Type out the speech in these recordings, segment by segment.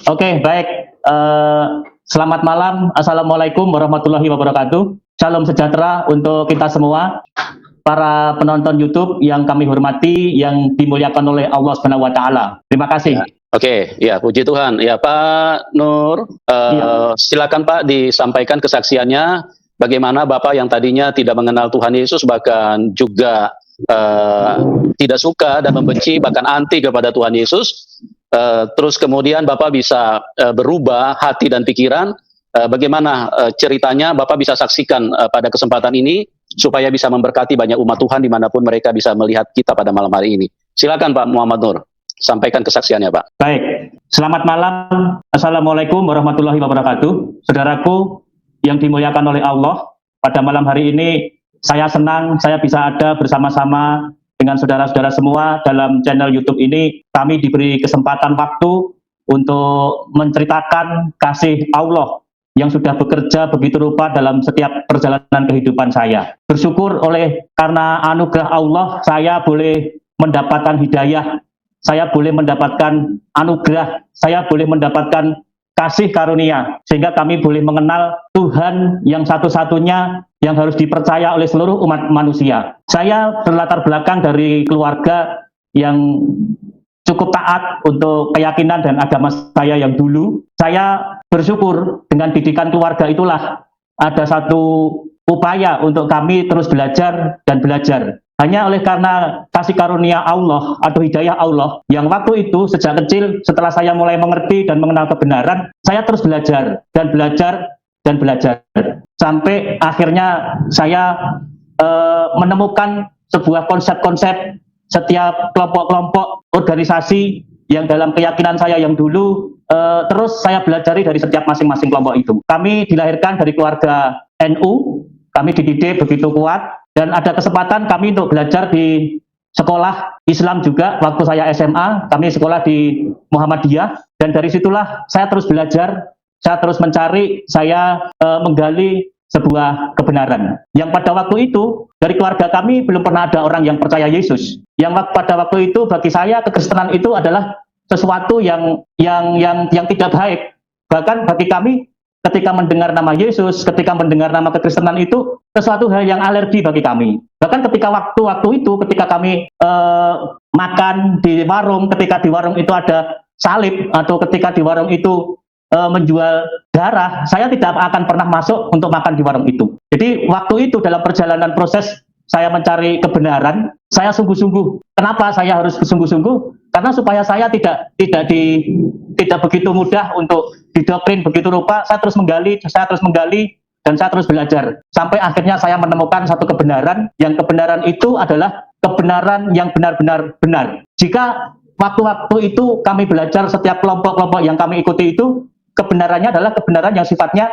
Oke, baik. Selamat malam. Assalamualaikum warahmatullahi wabarakatuh. Salam sejahtera untuk kita semua, para penonton YouTube yang kami hormati, yang dimuliakan oleh Allah Subhanahu wa taala. Terima kasih. Oke, ya puji Tuhan. Ya Pak Nur, silakan Pak disampaikan kesaksiannya bagaimana Bapak yang tadinya tidak mengenal Tuhan Yesus bahkan juga tidak suka dan membenci bahkan anti kepada Tuhan Yesus, terus kemudian Bapak bisa berubah hati dan pikiran. Bagaimana ceritanya Bapak bisa saksikan pada kesempatan ini supaya bisa memberkati banyak umat Tuhan dimanapun mereka bisa melihat kita pada malam hari ini. Silakan Pak Muhammad Nur, sampaikan kesaksiannya Pak. Baik, selamat malam. Assalamualaikum warahmatullahi wabarakatuh. Saudaraku yang dimuliakan oleh Allah, pada malam hari ini saya senang saya bisa ada bersama-sama dengan saudara-saudara semua dalam channel YouTube ini. Kami diberi kesempatan waktu untuk menceritakan kasih Allah yang sudah bekerja begitu rupa dalam setiap perjalanan kehidupan saya. Bersyukur karena anugerah Allah, saya boleh mendapatkan hidayah, saya boleh mendapatkan anugerah, saya boleh mendapatkan kasih karunia, sehingga kami boleh mengenal Tuhan yang satu-satunya yang harus dipercaya oleh seluruh umat manusia. Saya berlatar belakang dari keluarga yang cukup taat untuk keyakinan dan agama saya yang dulu. Saya bersyukur dengan didikan keluarga itulah ada satu upaya untuk kami terus belajar dan belajar. Hanya oleh karena kasih karunia Allah atau hidayah Allah yang waktu itu sejak kecil setelah saya mulai mengerti dan mengenal kebenaran, saya terus belajar dan belajar dan belajar. Sampai akhirnya saya menemukan sebuah konsep-konsep setiap kelompok-kelompok organisasi yang dalam keyakinan saya yang dulu terus saya belajari dari setiap masing-masing kelompok itu. Kami dilahirkan dari keluarga NU, kami dididik begitu kuat, dan ada kesempatan kami untuk belajar di sekolah Islam juga. Waktu saya SMA, kami sekolah di Muhammadiyah, dan dari situlah saya terus belajar, saya terus mencari, saya menggali sebuah kebenaran. Yang pada waktu itu, dari keluarga kami belum pernah ada orang yang percaya Yesus. Yang pada waktu itu bagi saya kekristenan itu adalah sesuatu yang tidak baik. Bahkan bagi kami ketika mendengar nama Yesus, ketika mendengar nama kekristenan itu sesuatu hal yang alergi bagi kami. Bahkan ketika waktu itu ketika kami makan di warung, ketika di warung itu ada salib atau ketika di warung itu menjual darah, saya tidak akan pernah masuk untuk makan di warung itu. Jadi waktu itu dalam perjalanan proses saya mencari kebenaran, saya sungguh-sungguh. Kenapa saya harus sungguh-sungguh? Karena supaya saya tidak begitu mudah untuk didoktrin begitu rupa. Saya terus menggali, dan saya terus belajar. Sampai akhirnya saya menemukan satu kebenaran, yang kebenaran itu adalah kebenaran yang benar-benar benar. Jika waktu-waktu itu kami belajar setiap kelompok-kelompok yang kami ikuti itu, kebenarannya adalah kebenaran yang sifatnya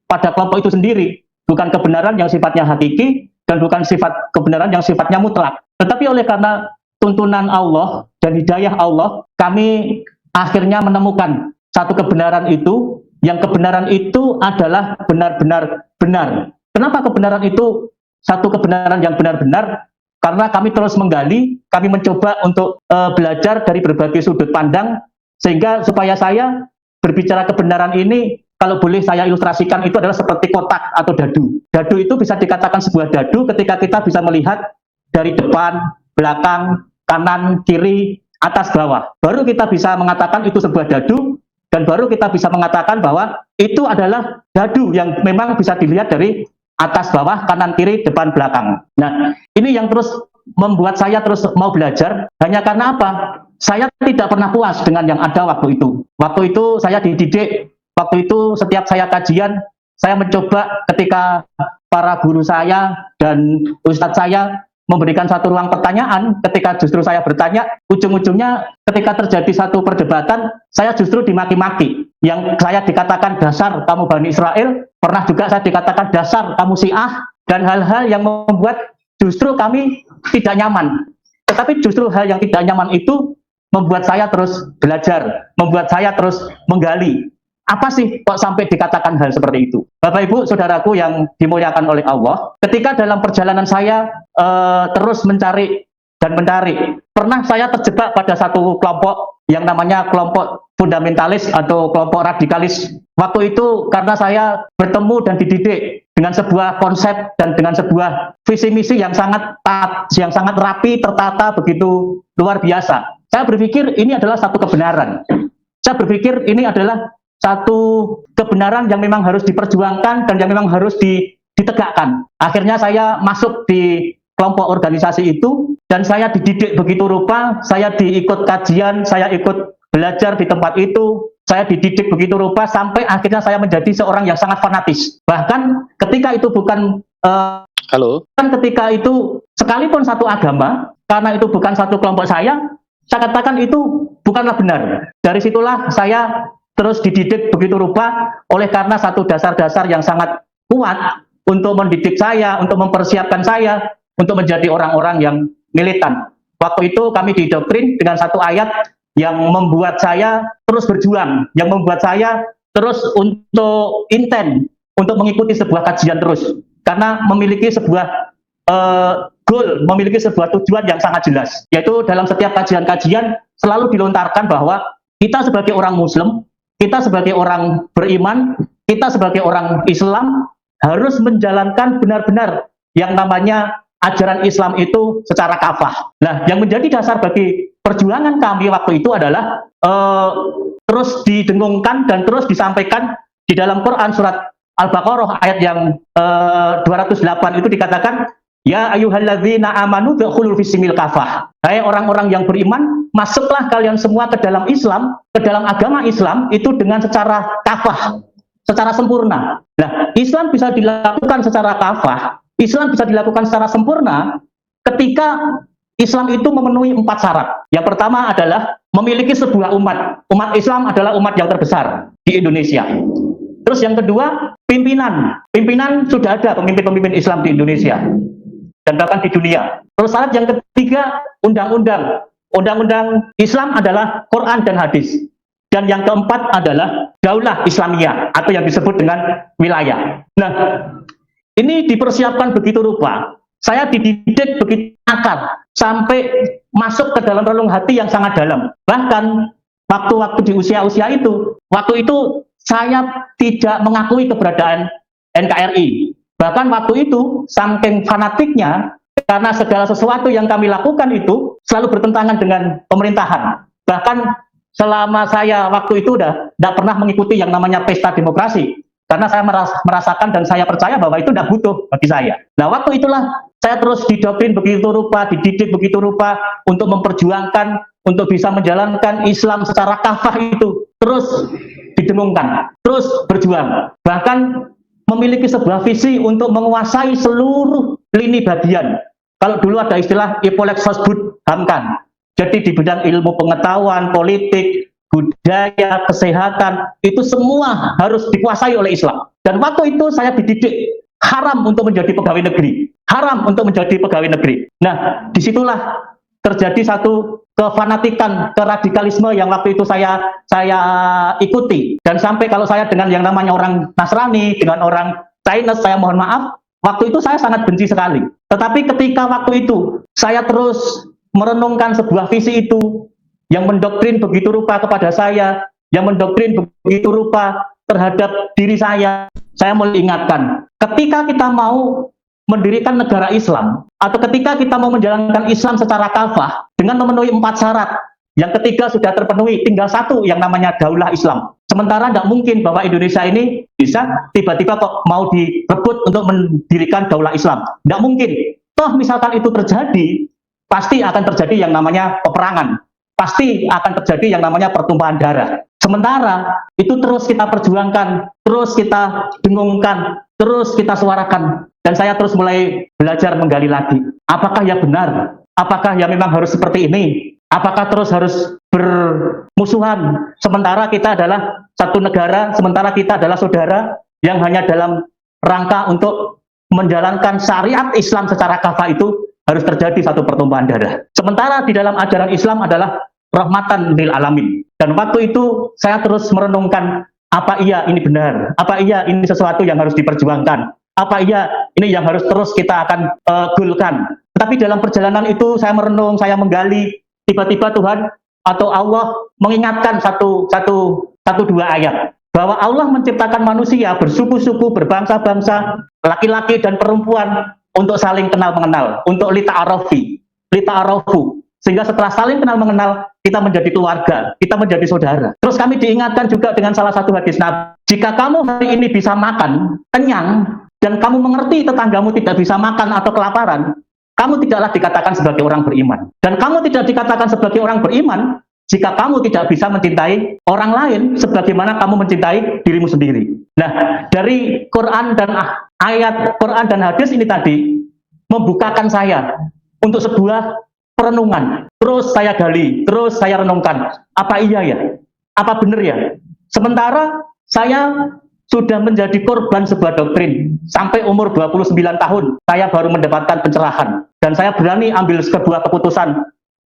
pada kelompok itu sendiri, bukan kebenaran yang sifatnya hakiki, dan bukan kebenaran yang sifatnya mutlak. Tetapi oleh karena tuntunan Allah dan hidayah Allah, kami akhirnya menemukan satu kebenaran itu, yang kebenaran itu adalah benar-benar benar. Kenapa kebenaran itu satu kebenaran yang benar-benar? Karena kami terus menggali, kami mencoba untuk belajar dari berbagai sudut pandang, sehingga supaya saya berbicara kebenaran ini, kalau boleh saya ilustrasikan, itu adalah seperti kotak atau dadu. Dadu itu bisa dikatakan sebuah dadu ketika kita bisa melihat dari depan, belakang, kanan, kiri, atas, bawah. Baru kita bisa mengatakan itu sebuah dadu, dan baru kita bisa mengatakan bahwa itu adalah dadu yang memang bisa dilihat dari atas, bawah, kanan, kiri, depan, belakang. Nah, ini yang terus membuat saya terus mau belajar, hanya karena apa? Saya tidak pernah puas dengan yang ada waktu itu. Waktu itu saya dididik, waktu itu setiap saya kajian, saya mencoba ketika para guru saya dan ustadz saya memberikan satu ruang pertanyaan, ketika justru saya bertanya, ujung-ujungnya ketika terjadi satu perdebatan, saya justru dimaki-maki. Yang saya dikatakan dasar kamu Bani Israel, pernah juga saya dikatakan dasar kamu Syiah, dan hal-hal yang membuat justru kami tidak nyaman. Tetapi justru hal yang tidak nyaman itu membuat saya terus belajar, membuat saya terus menggali. Apa sih kok sampai dikatakan hal seperti itu? Bapak Ibu, saudaraku yang dimuliakan oleh Allah, ketika dalam perjalanan saya terus mencari dan mencari. Pernah saya terjebak pada satu kelompok yang namanya kelompok fundamentalis atau kelompok radikalis. Waktu itu karena saya bertemu dan dididik dengan sebuah konsep dan dengan sebuah visi misi yang sangat rapi, tertata, begitu luar biasa. Saya berpikir ini adalah satu kebenaran. Saya berpikir ini adalah satu kebenaran yang memang harus diperjuangkan dan yang memang harus ditegakkan. Akhirnya saya masuk di kelompok organisasi itu dan saya dididik begitu rupa, saya diikut kajian, saya ikut belajar di tempat itu, saya dididik begitu rupa sampai akhirnya saya menjadi seorang yang sangat fanatis. Bahkan ketika itu bukan ketika itu sekalipun satu agama, karena itu bukan satu kelompok saya katakan itu bukanlah benar. Dari situlah saya terus dididik begitu rupa oleh karena satu dasar-dasar yang sangat kuat untuk mendidik saya, untuk mempersiapkan saya untuk menjadi orang-orang yang militan. Waktu itu kami didoktrin dengan satu ayat yang membuat saya terus berjuang, yang membuat saya terus untuk intent untuk mengikuti sebuah kajian terus, karena memiliki sebuah goal, memiliki sebuah tujuan yang sangat jelas, yaitu dalam setiap kajian-kajian selalu dilontarkan bahwa kita sebagai orang Muslim, kita sebagai orang beriman, kita sebagai orang Islam harus menjalankan benar-benar yang namanya ajaran Islam itu secara kafah. Nah, yang menjadi dasar bagi perjuangan kami waktu itu adalah terus didengungkan dan terus disampaikan di dalam Quran surat Al-Baqarah ayat yang 208 itu dikatakan, ya ayyuhalladzina amanu dukhulul fismil kafah. Hai orang-orang yang beriman, masuklah kalian semua ke dalam Islam, ke dalam agama Islam itu dengan secara kafah, secara sempurna. Nah, Islam bisa dilakukan secara kafah, Islam bisa dilakukan secara sempurna ketika Islam itu memenuhi 4 syarat. Yang pertama adalah memiliki sebuah umat. Umat Islam adalah umat yang terbesar di Indonesia. Terus yang kedua, pimpinan. Pimpinan sudah ada pemimpin-pemimpin Islam di Indonesia dan bahkan di dunia. Terus syarat yang ketiga, undang-undang. Undang-undang Islam adalah Quran dan hadis. Dan yang keempat adalah daulah Islamiyah atau yang disebut dengan wilayah. Nah, ini dipersiapkan begitu rupa. Saya dididik begitu akal sampai masuk ke dalam relung hati yang sangat dalam. Bahkan waktu-waktu di usia-usia itu, waktu itu saya tidak mengakui keberadaan NKRI. Bahkan waktu itu saking fanatiknya, karena segala sesuatu yang kami lakukan itu selalu bertentangan dengan pemerintahan. Bahkan selama saya waktu itu tidak pernah mengikuti yang namanya pesta demokrasi. Karena saya merasakan dan saya percaya bahwa itu tidak butuh bagi saya. Nah, waktu itulah saya terus didoktrin begitu rupa, dididik begitu rupa untuk memperjuangkan, untuk bisa menjalankan Islam secara kafah itu. Terus didengungkan, terus berjuang. Bahkan memiliki sebuah visi untuk menguasai seluruh lini bagian. Kalau dulu ada istilah Ipolek Sosbud Hamkan. Jadi di bidang ilmu pengetahuan, politik, budaya, kesehatan, itu semua harus dikuasai oleh Islam. Dan waktu itu saya dididik haram untuk menjadi pegawai negeri. Haram untuk menjadi pegawai negeri. Nah, disitulah terjadi satu kefanatikan, keradikalisme yang waktu itu saya ikuti. Dan sampai kalau saya dengan yang namanya orang Nasrani, dengan orang Chinese, saya mohon maaf, waktu itu saya sangat benci sekali. Tetapi ketika waktu itu saya terus merenungkan sebuah visi itu, yang mendoktrin begitu rupa kepada saya, yang mendoktrin begitu rupa terhadap diri saya mulai ingatkan, ketika kita mau mendirikan negara Islam, atau ketika kita mau menjalankan Islam secara kafah, dengan memenuhi 4 syarat, yang ketiga sudah terpenuhi, tinggal satu yang namanya daulah Islam. Sementara tidak mungkin bahwa Indonesia ini bisa tiba-tiba kok mau direbut untuk mendirikan daulah Islam. Tidak mungkin. Toh misalkan itu terjadi, pasti akan terjadi yang namanya peperangan. Pasti akan terjadi yang namanya pertumpahan darah. Sementara itu terus kita perjuangkan, terus kita dengungkan, terus kita suarakan. Dan saya terus mulai belajar menggali lagi. Apakah ya benar? Apakah ya memang harus seperti ini? Apakah terus harus bermusuhan? Sementara kita adalah satu negara, sementara kita adalah saudara yang hanya dalam rangka untuk menjalankan syariat Islam secara kafah itu harus terjadi satu pertumpahan darah. Sementara di dalam ajaran Islam adalah rahmatan lil alamin. Dan waktu itu saya terus merenungkan, apa iya ini benar? Apa iya ini sesuatu yang harus diperjuangkan? Apa iya Ini yang harus terus kita akan goalkan. Tetapi dalam perjalanan itu saya merenung, saya menggali, tiba-tiba Tuhan atau Allah mengingatkan satu dua ayat bahwa Allah menciptakan manusia bersuku-suku, berbangsa-bangsa, laki-laki dan perempuan untuk saling kenal mengenal, untuk lita'arofu. Sehingga setelah saling kenal mengenal, kita menjadi keluarga, kita menjadi saudara. Terus kami diingatkan juga dengan salah satu hadis Nabi, jika kamu hari ini bisa makan, kenyang, dan kamu mengerti tetanggamu tidak bisa makan atau kelaparan, kamu tidaklah dikatakan sebagai orang beriman. Dan kamu tidak dikatakan sebagai orang beriman jika kamu tidak bisa mencintai orang lain sebagaimana kamu mencintai dirimu sendiri. Nah, dari Quran dan ayat Quran dan hadis ini tadi membukakan saya untuk sebuah perenungan. Terus saya gali, terus saya renungkan, apa iya ya? Apa benar ya? Sementara saya sudah menjadi korban sebuah doktrin sampai umur 29 tahun, saya baru mendapatkan pencerahan dan saya berani ambil sebuah keputusan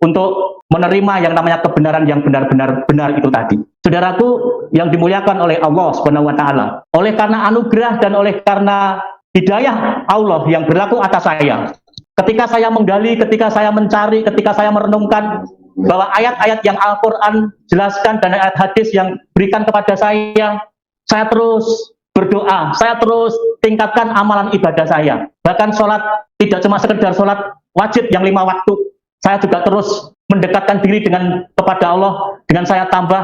untuk menerima yang namanya kebenaran yang benar-benar benar itu tadi. Saudaraku yang dimuliakan oleh Allah Subhanahu wa taala, oleh karena anugerah dan oleh karena hidayah Allah yang berlaku atas saya, ketika saya menggali, ketika saya mencari, ketika saya merenungkan bahwa ayat-ayat yang Al-Quran jelaskan dan ayat hadis yang berikan kepada saya terus berdoa, saya terus tingkatkan amalan ibadah saya. Bahkan sholat, tidak cuma sekedar sholat wajib yang 5 waktu, saya juga terus mendekatkan diri kepada Allah, dengan saya tambah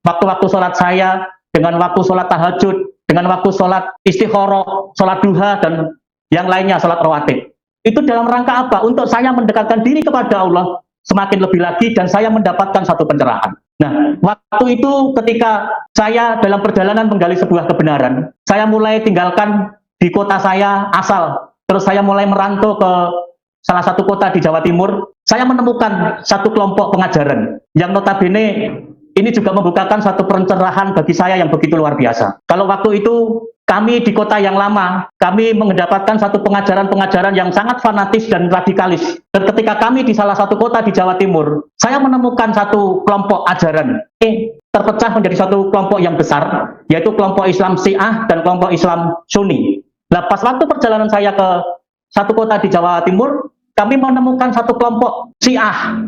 waktu-waktu sholat saya, dengan waktu sholat tahajud, dengan waktu sholat istikharah, sholat duha, dan yang lainnya, sholat rawatib. Itu dalam rangka apa? Untuk saya mendekatkan diri kepada Allah semakin lebih lagi dan saya mendapatkan satu pencerahan. Nah, waktu itu ketika saya dalam perjalanan menggali sebuah kebenaran, saya mulai tinggalkan di kota saya asal, terus saya mulai merantau ke salah satu kota di Jawa Timur. Saya menemukan satu kelompok pengajaran yang notabene ini juga membukakan satu pencerahan bagi saya yang begitu luar biasa. Kalau waktu itu kami di kota yang lama, kami mendapatkan satu pengajaran-pengajaran yang sangat fanatis dan radikalis. Dan ketika kami di salah satu kota di Jawa Timur, saya menemukan satu kelompok ajaran. Ini terpecah menjadi satu kelompok yang besar, yaitu kelompok Islam Syiah dan kelompok Islam Sunni. Nah, pas waktu perjalanan saya ke satu kota di Jawa Timur, kami menemukan satu kelompok Syiah.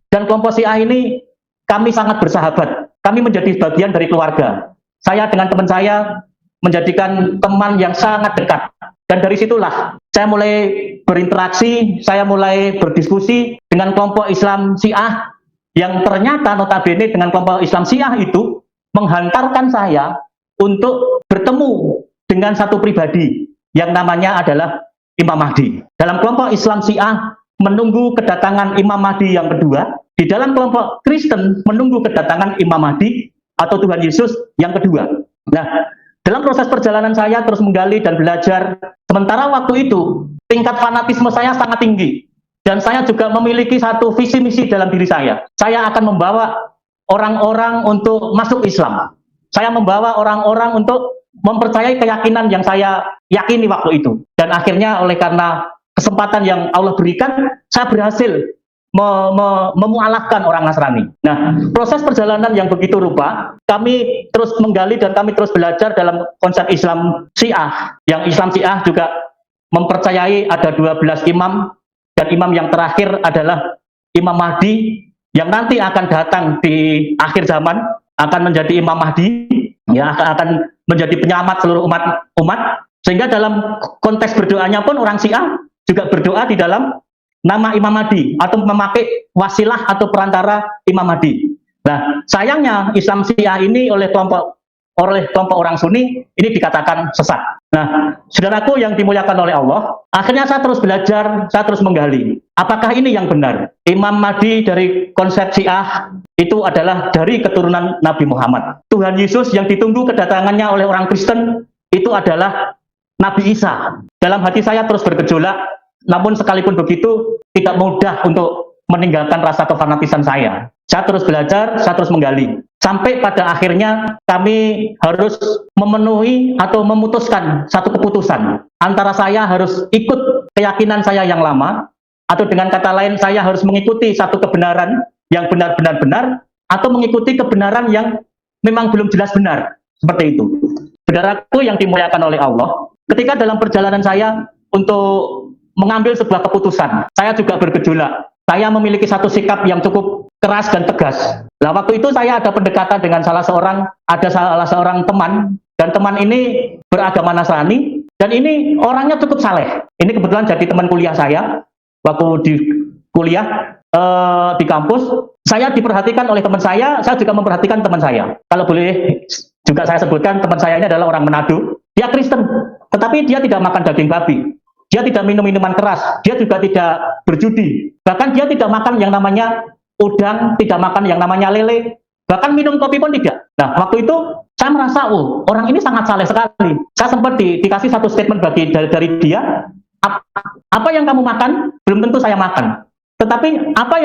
Dan kelompok Syiah ini kami sangat bersahabat. Kami menjadi bagian dari keluarga. Saya dengan teman saya menjadikan teman yang sangat dekat. Dan dari situlah saya mulai berinteraksi, saya mulai berdiskusi dengan kelompok Islam Syiah yang ternyata notabene dengan kelompok Islam Syiah itu menghantarkan saya untuk bertemu dengan satu pribadi yang namanya adalah Imam Mahdi. Dalam kelompok Islam Syiah menunggu kedatangan Imam Mahdi yang kedua, di dalam kelompok Kristen menunggu kedatangan Imam Mahdi atau Tuhan Yesus yang kedua. Nah, dalam proses perjalanan saya terus menggali dan belajar, sementara waktu itu tingkat fanatisme saya sangat tinggi. Dan saya juga memiliki satu visi misi dalam diri saya. Saya akan membawa orang-orang untuk masuk Islam. Saya membawa orang-orang untuk mempercayai keyakinan yang saya yakini waktu itu. Dan akhirnya oleh karena kesempatan yang Allah berikan, saya berhasil memualafkan orang Nasrani. Nah, proses perjalanan yang begitu rupa, kami terus menggali dan kami terus belajar dalam konsep Islam Syiah. Yang Islam Syiah juga mempercayai ada 12 imam, dan imam yang terakhir adalah Imam Mahdi, yang nanti akan datang di akhir zaman, akan menjadi Imam Mahdi, ya, akan menjadi penyelamat seluruh umat. Sehingga dalam konteks berdoanya pun orang Syiah juga berdoa di dalam nama Imam Mahdi atau memakai wasilah atau perantara Imam Mahdi. Nah, sayangnya Islam Syiah ini oleh kelompok orang Sunni ini dikatakan sesat. Nah, saudaraku yang dimuliakan oleh Allah, akhirnya saya terus belajar, saya terus menggali. Apakah ini yang benar? Imam Mahdi dari konsep Syiah itu adalah dari keturunan Nabi Muhammad. Tuhan Yesus yang ditunggu kedatangannya oleh orang Kristen itu adalah Nabi Isa. Dalam hati saya terus bergejolak, namun sekalipun begitu tidak mudah untuk meninggalkan rasa kefanatisan saya. Saya terus belajar, saya terus menggali. Sampai pada akhirnya kami harus memenuhi atau memutuskan satu keputusan. Antara saya harus ikut keyakinan saya yang lama, atau dengan kata lain saya harus mengikuti satu kebenaran yang benar-benar benar, atau mengikuti kebenaran yang memang belum jelas benar. Seperti itu. Saudaraku yang dimuliakan oleh Allah, ketika dalam perjalanan saya untuk mengambil sebuah keputusan. Saya juga bergejolak. Saya memiliki satu sikap yang cukup keras dan tegas. Nah, waktu itu saya ada pendekatan dengan salah seorang teman, dan teman ini beragama Nasrani, dan ini orangnya cukup saleh. Ini kebetulan jadi teman kuliah saya waktu di kuliah di kampus. Saya diperhatikan oleh teman saya juga memperhatikan teman saya. Kalau boleh juga saya sebutkan, teman saya ini adalah orang Manado. Dia Kristen, tetapi dia tidak makan daging babi. Dia tidak minum minuman keras, dia juga tidak berjudi. Bahkan dia tidak makan yang namanya udang, tidak makan yang namanya lele, bahkan minum kopi pun tidak. Nah, waktu itu saya merasa, orang ini sangat saleh sekali. Saya sempat dikasih satu statement dari dia, apa yang kamu makan, belum tentu saya makan. Tetapi apa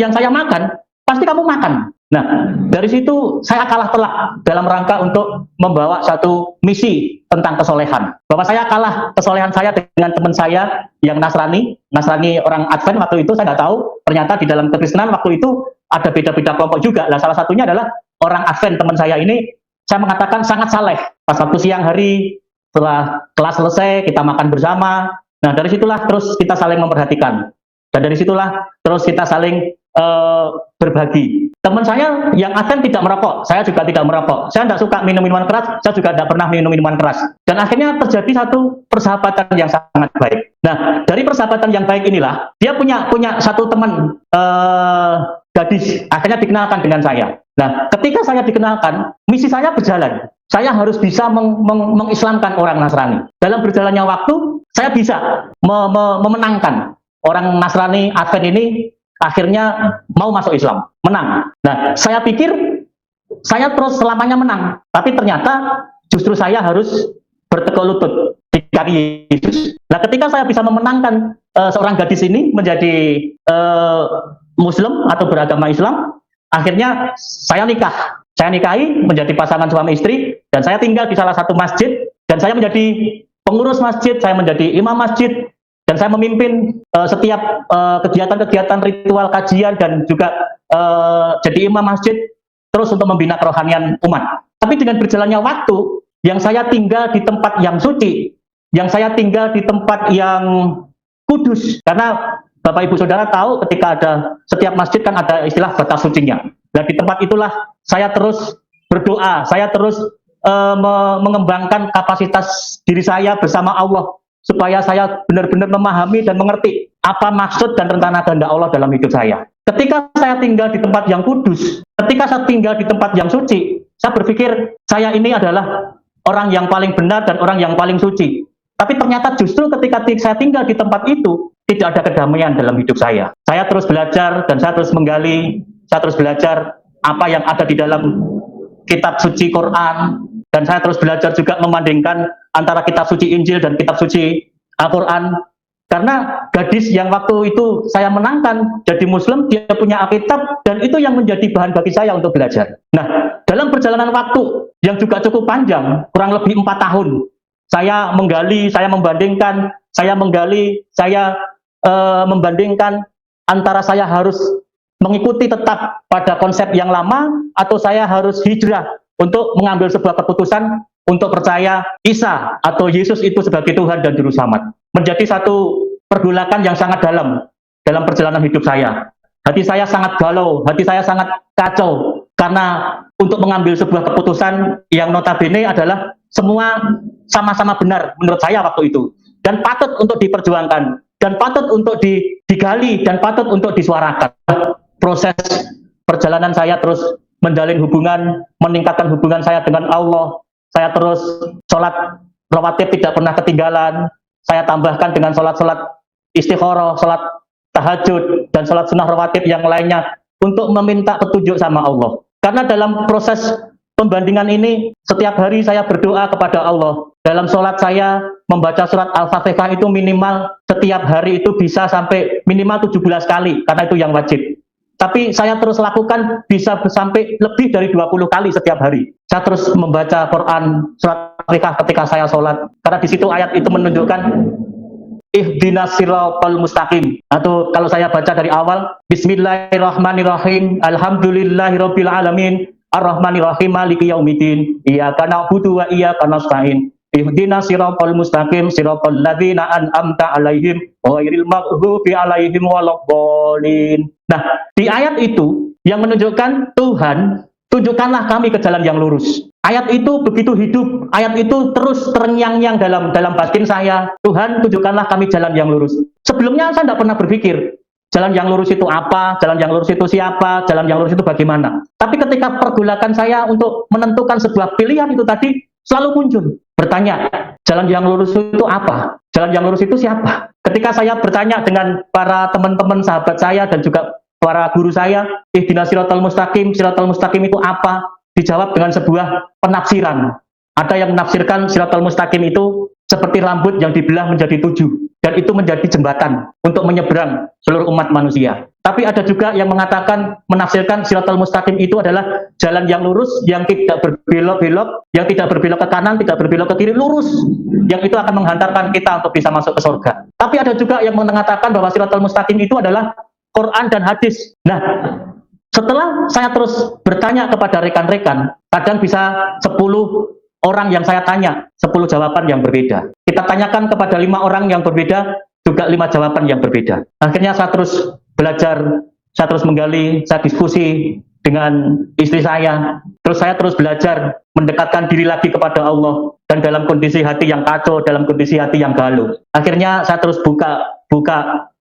yang saya makan, pasti kamu makan. Nah, dari situ saya kalah telak dalam rangka untuk membawa satu misi tentang kesolehan. Bahwa saya kalah kesolehan saya dengan teman saya yang Nasrani orang Advent waktu itu, saya nggak tahu. Ternyata di dalam kekristenan waktu itu ada beda-beda kelompok juga. Nah, salah satunya adalah orang Advent teman saya ini, saya mengatakan sangat saleh. Pas waktu siang hari, setelah kelas selesai, kita makan bersama. Nah, dari situlah terus kita saling memperhatikan. Dan dari situlah terus kita saling berbagi. Teman saya yang Advent tidak merokok, saya juga tidak merokok. Saya tidak suka minum minuman keras, saya juga tidak pernah minum minuman keras. Dan akhirnya terjadi satu persahabatan yang sangat baik. Nah, dari persahabatan yang baik inilah, dia punya satu teman gadis, akhirnya dikenalkan dengan saya. Nah, ketika saya dikenalkan, misi saya berjalan. Saya harus bisa mengislamkan orang Nasrani. Dalam berjalannya waktu, saya bisa memenangkan orang Nasrani Advent ini. Akhirnya mau masuk Islam, menang. Nah, saya pikir saya terus selamanya menang, tapi ternyata justru saya harus bertekuk lutut di kaki Yesus. Nah, ketika saya bisa memenangkan seorang gadis ini menjadi Muslim atau beragama Islam, akhirnya saya nikah. Saya nikahi, menjadi pasangan suami istri, dan saya tinggal di salah satu masjid, dan saya menjadi pengurus masjid, saya menjadi imam masjid. Dan saya memimpin setiap kegiatan-kegiatan ritual kajian dan juga jadi imam masjid terus untuk membina kerohanian umat. Tapi dengan berjalannya waktu, yang saya tinggal di tempat yang suci, yang saya tinggal di tempat yang kudus, karena Bapak Ibu Saudara tahu ketika ada setiap masjid kan ada istilah batas sucinya. Dan di tempat itulah saya terus berdoa, saya terus mengembangkan kapasitas diri saya bersama Allah, supaya saya benar-benar memahami dan mengerti apa maksud dan rencana kehendak Allah dalam hidup saya. Ketika saya tinggal di tempat yang kudus, ketika saya tinggal di tempat yang suci, saya berpikir saya ini adalah orang yang paling benar dan orang yang paling suci. Tapi ternyata justru ketika saya tinggal di tempat itu, tidak ada kedamaian dalam hidup saya. Saya terus belajar dan saya terus menggali, saya terus belajar apa yang ada di dalam kitab suci Quran, dan saya terus belajar juga membandingkan antara kitab suci Injil dan kitab suci Al-Quran. Karena gadis yang waktu itu saya menangkan jadi Muslim, dia punya Alkitab, dan itu yang menjadi bahan bagi saya untuk belajar. Nah, dalam perjalanan waktu yang juga cukup panjang, kurang lebih 4 tahun, saya menggali, saya membandingkan, saya membandingkan antara saya harus mengikuti tetap pada konsep yang lama, atau saya harus hijrah untuk mengambil sebuah keputusan untuk percaya Isa atau Yesus itu sebagai Tuhan dan Juru Selamat. Menjadi satu pergolakan yang sangat dalam perjalanan hidup saya. Hati saya sangat galau, hati saya sangat kacau, karena untuk mengambil sebuah keputusan yang notabene adalah semua sama-sama benar menurut saya waktu itu, dan patut untuk diperjuangkan, dan patut untuk digali, dan patut untuk disuarakan. Proses perjalanan saya terus menjalin hubungan, meningkatkan hubungan saya dengan Allah. Saya terus sholat rawatib tidak pernah ketinggalan. Saya tambahkan dengan sholat-sholat istikharah, sholat tahajud, dan sholat sunnah rawatib yang lainnya untuk meminta petunjuk sama Allah. Karena dalam proses pembandingan ini, setiap hari saya berdoa kepada Allah. Dalam sholat saya membaca surat Al-Fatihah itu minimal setiap hari itu bisa sampai minimal 17 kali, karena itu yang wajib. Tapi saya terus lakukan bisa sampai lebih dari 20 kali setiap hari. Saya terus membaca Quran, surat Al-Fatihah ketika saya sholat. Karena di situ ayat itu menunjukkan ihdinas siratal mustaqim. Atau kalau saya baca dari awal, Bismillahirrahmanirrahim, Alhamdulillahirabbil alamin, Ar-Rahmanirrahim, Maliki yaumiddin, Iyyaka na'budu wa iyyaka nasta'in, ihdinas siratal mustaqim siratal ladzina an'amta 'alaihim ghairil maghdubi 'alaihim waladdallin. Nah, di ayat itu yang menunjukkan Tuhan, tunjukkanlah kami ke jalan yang lurus. Ayat itu begitu hidup, ayat itu terus terngiang-ngiang dalam batin saya. Tuhan, tunjukkanlah kami jalan yang lurus. Sebelumnya saya tidak pernah berpikir jalan yang lurus itu apa, jalan yang lurus itu siapa, jalan yang lurus itu bagaimana. Tapi ketika pergulakan saya untuk menentukan sebuah pilihan itu tadi selalu muncul bertanya, jalan yang lurus itu apa? Jalan yang lurus itu siapa? Ketika saya bertanya dengan para teman-teman sahabat saya dan juga para guru saya, ihdinas siratal mustaqim itu apa? Dijawab dengan sebuah penafsiran. Ada yang menafsirkan siratal mustaqim itu seperti rambut yang dibelah menjadi 7, dan itu menjadi jembatan untuk menyeberang seluruh umat manusia. Tapi ada juga yang mengatakan, menafsirkan siratal mustaqim itu adalah jalan yang lurus, yang tidak berbelok-belok, yang tidak berbelok ke kanan, tidak berbelok ke kiri, lurus, yang itu akan menghantarkan kita untuk bisa masuk ke surga. Tapi ada juga yang mengatakan bahwa siratal mustaqim itu adalah Quran dan hadis. Nah, setelah saya terus bertanya kepada rekan-rekan, kadang bisa 10 orang yang saya tanya, 10 jawaban yang berbeda. Kita tanyakan kepada 5 orang yang berbeda, juga 5 jawaban yang berbeda. Akhirnya saya terus belajar, saya terus menggali, saya diskusi dengan istri saya. Terus saya terus belajar mendekatkan diri lagi kepada Allah, dan dalam kondisi hati yang kacau, dalam kondisi hati yang galau. Akhirnya saya terus buka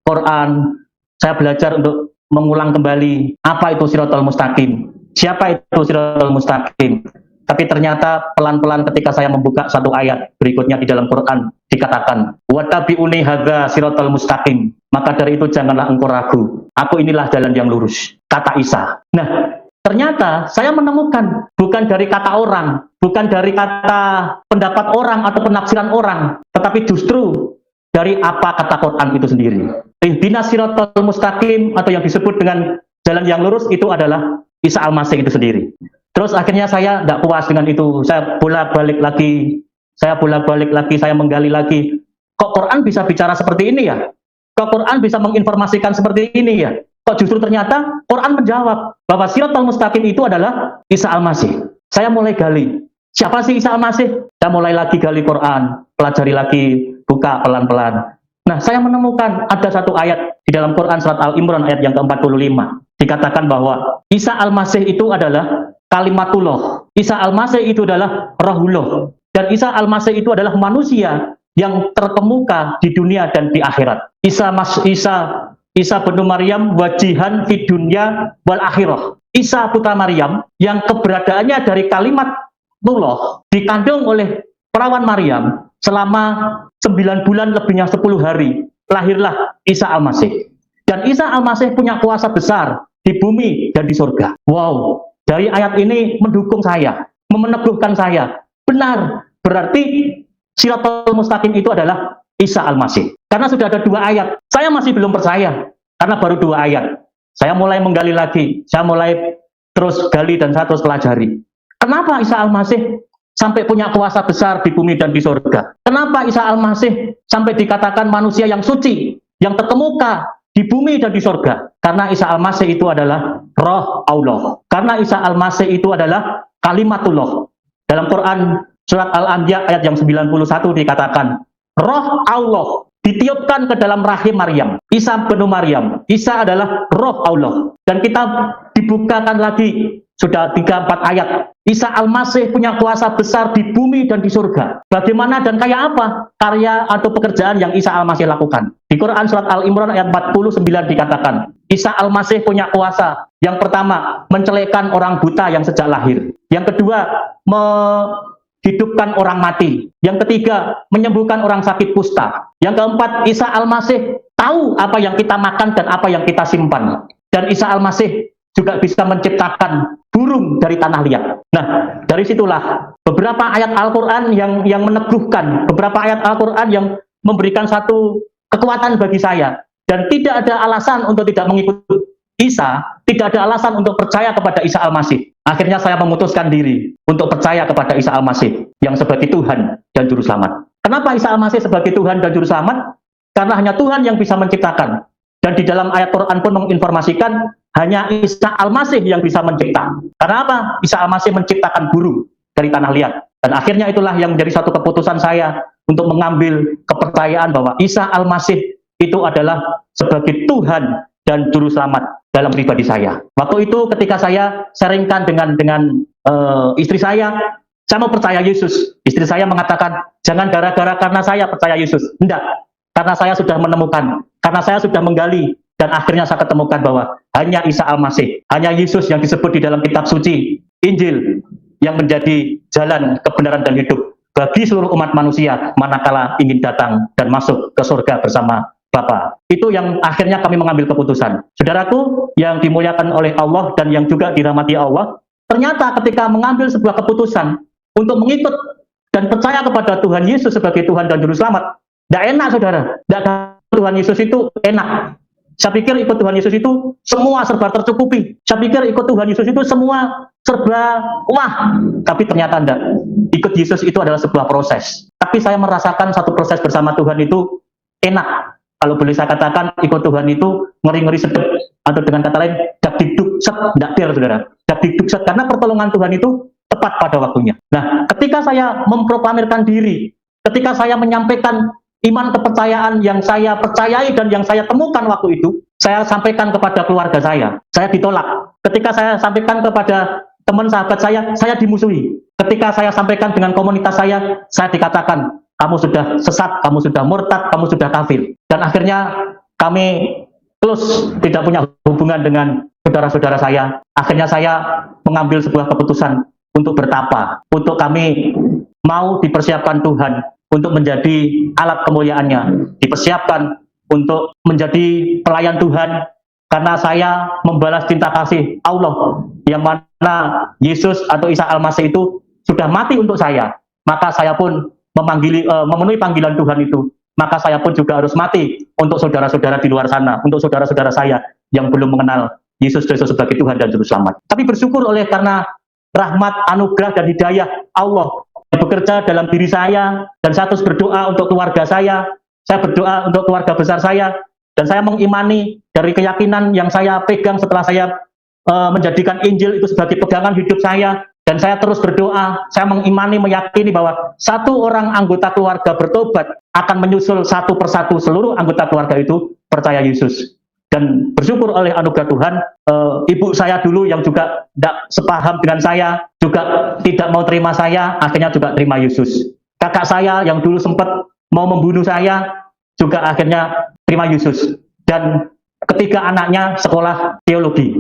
Quran, saya belajar untuk mengulang kembali apa itu siratal mustaqim, siapa itu siratal mustaqim. Tapi ternyata pelan-pelan ketika saya membuka satu ayat berikutnya di dalam Quran dikatakan, wattabi'uni hadza siratal mustaqim, maka dari itu janganlah engkau ragu, aku inilah jalan yang lurus, kata Isa. Nah, ternyata saya menemukan bukan dari kata orang, bukan dari kata pendapat orang atau penafsiran orang, tetapi justru dari apa kata Quran itu sendiri. Ihdinas siratal mustaqim atau yang disebut dengan jalan yang lurus itu adalah Isa Al-Masih itu sendiri. Terus akhirnya saya tidak puas dengan itu. Saya bolak-balik lagi, saya menggali lagi. Kok Quran bisa bicara seperti ini ya? Kok Quran bisa menginformasikan seperti ini ya? Kok justru ternyata Quran menjawab bahwa siratal mustaqim itu adalah Isa Al-Masih. Saya mulai gali. Siapa sih Isa Al-Masih? Saya mulai lagi gali Quran, pelajari lagi, buka pelan-pelan. Nah, saya menemukan ada satu ayat di dalam Quran surat Al-Imran ayat yang ke-45. Dikatakan bahwa Isa Al-Masih itu adalah kalimatullah. Isa Al-Masih itu adalah Rahullah. Dan Isa Al-Masih itu adalah manusia yang terkemuka di dunia dan di akhirat. Isa bin Maryam wajihan di dunia wal akhirah. Isa putra Maryam yang keberadaannya dari kalimat Nullah dikandung oleh perawan Maryam selama 9 bulan lebihnya 10 hari. Lahirlah Isa Al-Masih. Dan Isa Al-Masih punya kuasa besar di bumi dan di surga. Wow, dari ayat ini mendukung saya, meneguhkan saya. Benar, berarti siratal mustaqim itu adalah Isa Al-Masih. Karena sudah ada 2 ayat, saya masih belum percaya. Karena baru 2 ayat. Saya mulai menggali lagi, saya mulai terus gali dan saya terus pelajari. Kenapa Isa Al-Masih sampai punya kuasa besar di bumi dan di surga? Kenapa Isa Al-Masih sampai dikatakan manusia yang suci, yang terkemuka di bumi dan di surga? Karena Isa Al-Masih itu adalah Roh Allah. Karena Isa Al-Masih itu adalah kalimatullah. Dalam Quran surat Al-Anbiya ayat yang 91 dikatakan, Roh Allah ditiupkan ke dalam rahim Maryam. Isa bin Maryam. Isa adalah Roh Allah. Dan kita dibukakan lagi, sudah 3-4 ayat. Isa Al-Masih punya kuasa besar di bumi dan di surga. Bagaimana dan kayak apa karya atau pekerjaan yang Isa Al-Masih lakukan? Di Quran surat Al-Imran ayat 49 dikatakan, Isa Al-Masih punya kuasa. Yang pertama, mencelekkan orang buta yang sejak lahir. Yang kedua, menghidupkan orang mati. Yang ketiga, menyembuhkan orang sakit kusta. Yang keempat, Isa Al-Masih tahu apa yang kita makan dan apa yang kita simpan. Dan Isa Al-Masih juga bisa menciptakan burung dari tanah liat. Nah, dari situlah beberapa ayat Al-Quran yang meneguhkan, beberapa ayat Al-Quran yang memberikan satu kekuatan bagi saya. Dan tidak ada alasan untuk tidak mengikuti Isa, tidak ada alasan untuk percaya kepada Isa Al-Masih. Akhirnya saya memutuskan diri untuk percaya kepada Isa Al-Masih yang sebagai Tuhan dan Juru Selamat. Kenapa Isa Al-Masih sebagai Tuhan dan Juru Selamat? Karena hanya Tuhan yang bisa menciptakan. Dan di dalam ayat Quran pun menginformasikan hanya Isa Al-Masih yang bisa mencipta. Karena apa? Isa Al-Masih menciptakan burung dari tanah liat. Dan akhirnya itulah yang menjadi satu keputusan saya untuk mengambil kepercayaan bahwa Isa Al-Masih itu adalah sebagai Tuhan dan Juru Selamat dalam pribadi saya. Waktu itu ketika saya sharingkan dengan istri saya mau percaya Yesus. Istri saya mengatakan, jangan gara-gara karena saya percaya Yesus. Tidak, karena saya sudah menemukan, karena saya sudah menggali, dan akhirnya saya ketemukan bahwa hanya Isa Al-Masih, hanya Yesus yang disebut di dalam kitab suci, Injil, yang menjadi jalan kebenaran dan hidup bagi seluruh umat manusia manakala ingin datang dan masuk ke surga bersama Bapa. Itu yang akhirnya kami mengambil keputusan. Saudaraku yang dimuliakan oleh Allah dan yang juga dirahmati Allah, ternyata ketika mengambil sebuah keputusan untuk mengikut dan percaya kepada Tuhan Yesus sebagai Tuhan dan Juru Selamat, tidak enak, saudara. Tidak, Tuhan Yesus itu enak. Saya pikir ikut Tuhan Yesus itu semua serba tercukupi. Saya pikir ikut Tuhan Yesus itu semua serba wah. Tapi ternyata tidak. Ikut Yesus itu adalah sebuah proses. Tapi saya merasakan satu proses bersama Tuhan itu enak. Kalau boleh saya katakan, ikut Tuhan itu ngeri-ngeri sedep. Atau dengan kata lain, dakdikduk set, tidak biar, saudara. Dakdikduk set, karena pertolongan Tuhan itu tepat pada waktunya. Nah, ketika saya memproklamirkan diri, ketika saya menyampaikan iman kepercayaan yang saya percayai dan yang saya temukan waktu itu, saya sampaikan kepada keluarga saya ditolak. Ketika saya sampaikan kepada teman sahabat saya dimusuhi. Ketika saya sampaikan dengan komunitas saya dikatakan, kamu sudah sesat, kamu sudah murtad, kamu sudah kafir. Dan akhirnya kami close, tidak punya hubungan dengan saudara-saudara saya. Akhirnya saya mengambil sebuah keputusan untuk bertapa, untuk kami mau dipersiapkan Tuhan untuk menjadi alat kemuliaannya, dipersiapkan untuk menjadi pelayan Tuhan, karena saya membalas cinta kasih Allah, yang mana Yesus atau Isa Al-Masih itu sudah mati untuk saya, maka saya pun memenuhi panggilan Tuhan itu, maka saya pun juga harus mati untuk saudara-saudara di luar sana, untuk saudara-saudara saya yang belum mengenal Yesus Kristus sebagai Tuhan dan Juru Selamat. Tapi bersyukur oleh karena rahmat, anugerah, dan hidayah Allah bekerja dalam diri saya, dan saya terus berdoa untuk keluarga saya berdoa untuk keluarga besar saya, dan saya mengimani dari keyakinan yang saya pegang setelah saya menjadikan Injil itu sebagai pegangan hidup saya, dan saya terus berdoa, saya mengimani, meyakini bahwa satu orang anggota keluarga bertobat akan menyusul satu persatu seluruh anggota keluarga itu percaya Yesus. Dan bersyukur oleh anugerah Tuhan, ibu saya dulu yang juga tidak sepaham dengan saya, juga tidak mau terima saya, akhirnya juga terima Yesus. Kakak saya yang dulu sempat mau membunuh saya, juga akhirnya terima Yesus. Dan ketiga anaknya sekolah teologi.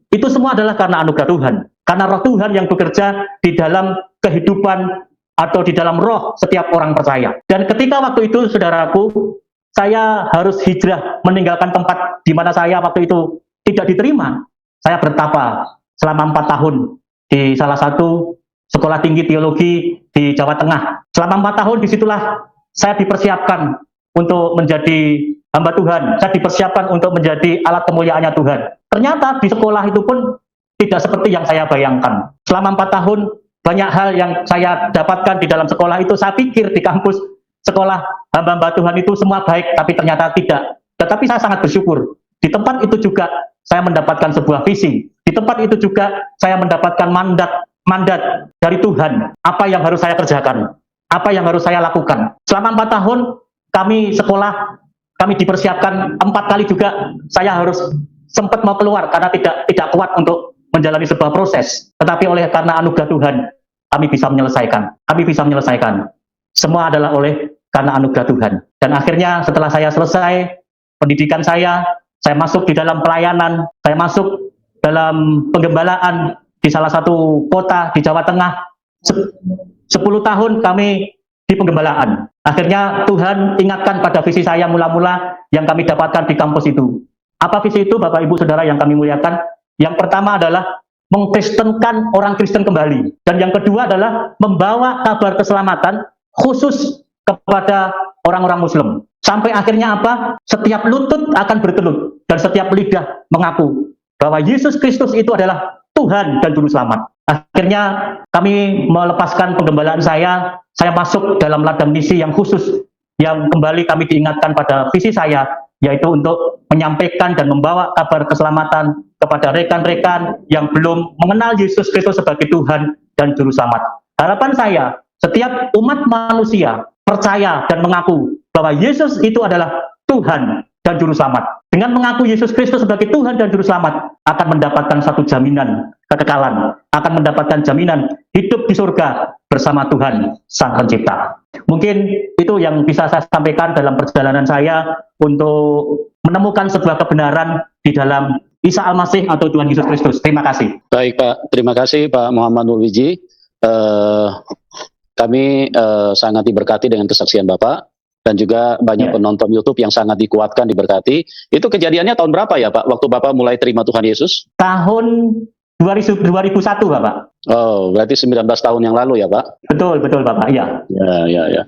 Itu semua adalah karena anugerah Tuhan. Karena roh Tuhan yang bekerja di dalam kehidupan atau di dalam roh setiap orang percaya. Dan ketika waktu itu, saudaraku, saya harus hijrah meninggalkan tempat di mana saya waktu itu tidak diterima. Saya bertapa selama 4 tahun di salah satu sekolah tinggi teologi di Jawa Tengah. Selama 4 tahun disitulah saya dipersiapkan untuk menjadi hamba Tuhan. Saya dipersiapkan untuk menjadi alat kemuliaannya Tuhan. Ternyata di sekolah itu pun tidak seperti yang saya bayangkan. Selama 4 tahun, banyak hal yang saya dapatkan di dalam sekolah itu, saya pikir di kampus sekolah hamba-hamba Tuhan itu semua baik, tapi ternyata tidak. Tetapi saya sangat bersyukur. Di tempat itu juga saya mendapatkan sebuah visi. Di tempat itu juga saya mendapatkan mandat dari Tuhan. Apa yang harus saya kerjakan? Apa yang harus saya lakukan? Selama 4 tahun kami sekolah, kami dipersiapkan 4 kali juga saya harus sempat mau keluar karena tidak kuat untuk menjalani sebuah proses. Tetapi oleh karena anugerah Tuhan, kami bisa menyelesaikan. Kami bisa menyelesaikan. Semua adalah oleh karena anugerah Tuhan. Dan akhirnya setelah saya selesai pendidikan saya masuk di dalam pelayanan, saya masuk dalam penggembalaan di salah satu kota di Jawa Tengah. 10 tahun kami di penggembalaan. Akhirnya Tuhan ingatkan pada visi saya mula-mula yang kami dapatkan di kampus itu. Apa visi itu, Bapak Ibu Saudara yang kami muliakan? Yang pertama adalah mengkristenkan orang Kristen kembali. Dan yang kedua adalah membawa kabar keselamatan khusus kepada orang-orang Muslim. Sampai akhirnya apa? Setiap lutut akan bertelut dan setiap lidah mengaku bahwa Yesus Kristus itu adalah Tuhan dan Juru Selamat. Akhirnya kami melepaskan penggembalaan saya masuk dalam ladang misi yang khusus, yang kembali kami diingatkan pada visi saya, yaitu untuk menyampaikan dan membawa kabar keselamatan kepada rekan-rekan yang belum mengenal Yesus Kristus sebagai Tuhan dan Juru Selamat. Harapan saya Setiap umat manusia percaya dan mengaku bahwa Yesus itu adalah Tuhan dan Juru Selamat. Dengan mengaku Yesus Kristus sebagai Tuhan dan Juru Selamat, akan mendapatkan satu jaminan kekekalan, akan mendapatkan jaminan hidup di surga bersama Tuhan Sang Pencipta. Mungkin itu yang bisa saya sampaikan dalam perjalanan saya untuk menemukan sebuah kebenaran di dalam Isa Al-Masih atau Tuhan Yesus Kristus. Terima kasih. Baik Pak, terima kasih Pak Muhammad Nurwiji. Kami sangat diberkati dengan kesaksian Bapak. Dan juga banyak penonton YouTube yang sangat dikuatkan, diberkati. Itu kejadiannya tahun berapa ya Pak, waktu Bapak mulai terima Tuhan Yesus? Tahun 2001 Bapak. Oh, berarti 19 tahun yang lalu ya Pak? Betul Bapak, iya. Ya.